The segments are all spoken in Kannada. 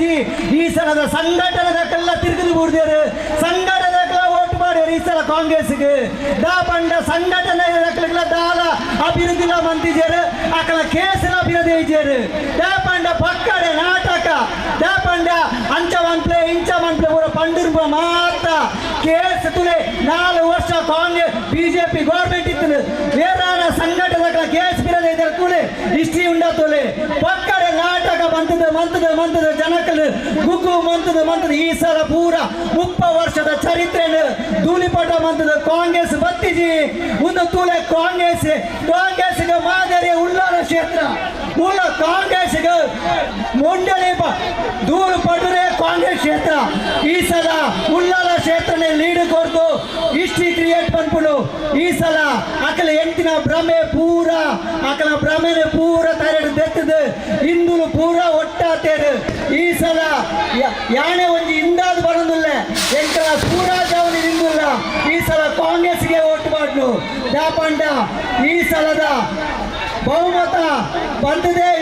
ಪೂಜಿ ಈ ಸಲದ ಸಂಘಟನೆದಕ್ಕೆಲ್ಲ ತಿರುಗಿದು ಬೂಡ್ದೇರು ಸಂಘಟನೆದಕ್ಕೆಲ್ಲ ಓಟ್ ಮಾಡ್ಯಾರ ಈ ಸಲ ಕಾಂಗ್ರೆಸ್ಗೆ ದಾಪಂಡ ಸಂಘಟನೆದಕ್ಕೆಲ್ಲ ದಾಲ ಅಭಿವೃದ್ಧಿಲ ಮಂತಿಜೇರು ಅಕಲ ಕೇಸಿನ ಅಭಿವೃದ್ಧಿ ಇಜೇರು ದಾಪಂಡ ಪಕ್ಕಡೆ ನಾಟಕ ದಾಪಂಡ ಅಂಚ ಮಂತ್ಲೆ ಇಂಚ ಮಂತ್ಲೆ ಪೂರ ಪಂಡಿರ್ಬ ಮಾತ ಕೇಸ್ ತುಲೆ 4 ವರ್ಷ ಕಾಂಗ್ರೆಸ್ ಬಿಜೆಪಿ ಗೌರ್ಮೆಂಟ್ ಇತ್ತು ಬೇರಾನ ಸಂಘಟನೆಗಳ ಕೇಸ್ ಬಿರದೆ ಇದರ ತುಲೆ ಹಿಸ್ಟ್ರಿ ಉಂಡ ತುಲೆ ಪಕ್ಕಡೆ ನಾಟಕ ಮಂತದ ಜನಕಲು ಗುಗ್ಗು ಮಂತದ ಈ ಸಲ ಪೂರ 30 ವರ್ಷದ ಚರಿತ್ರೆ ಧೂಳಿಪಟ ಮಂತದ ಕಾಂಗ್ರೆಸ್ ಬತ್ತಿಜಿ ಒಂದು ತುಲೆ ಕಾಂಗ್ರೆಸ್ಗೆ ಮಾದರಿಯ ಉಳ್ಳಾಲ ಕ್ಷೇತ್ರ ಕಾಂಗ್ರೆಸ್ಗೆ ಮುಂಡಳಿ ಧೂಳು ಪಡುರೆ ಕಾಂಗ್ರೆಸ್ ಕ್ಷೇತ್ರ ಈ ಸಲ ಉಳ್ಳಾಲ ಕ್ಷೇತ್ರನೇ ಲೀಡ್ ಕೊಡ್ತು ಹಿಸ್ಟ್ರಿ ಕ್ರಿಯೇಟ್ ಬಂದ್ಬಿಡು ಈ ಸಲ ಅಕಲ ಎಂಟಿನ ಭ್ರಮೆ ಭ್ರಮೆನೆ ಪೂರ ತರಡು ದೆತ್ತದು ಹಿಂದೂ ಪೂರ ಒಟ್ಟಾತೇರು ಈ ಸಲ ಯಾಣೆ ಒಂಜಿ ಹಿಂದಾದ್ ಬರೋದಿಲ್ಲ ಎಂಕಲ ಸೂರಾಜವನಿ ನಿಂದಿಲ್ಲ ಈ ಸಲ ಕಾಂಗ್ರೆಸ್ಗೆ ಓಟ್ ಮಾಡ್ಲು ದಾಪಂಡ ಈ ಸಲದ ಬಹುಮತ ಬಂದದೆ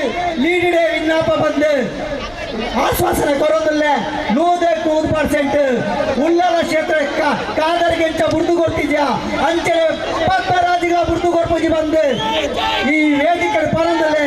ಲೀಡ್ ವಿಜ್ಞಾಪ ಬಂದು ಆಶ್ವಾಸನೆ ಕೊಡೋದಿಲ್ಲ 100% ಉಳ್ಳಾಲ ಕ್ಷೇತ್ರ ಕಾದರ್ಗೆಂಚ ಬುಡ್ದು ಕೊಡ್ತಿದ್ಯಾ ಅಂಚೆ ಪಕ್ಕ ರಾಜಿಗ ಬುಡ್ದು ಕೊಡ್ಪೋಜಿ ಬಂದು ಈ ವೇದಿಕೆ ಪರಂದಲ್ಲೇ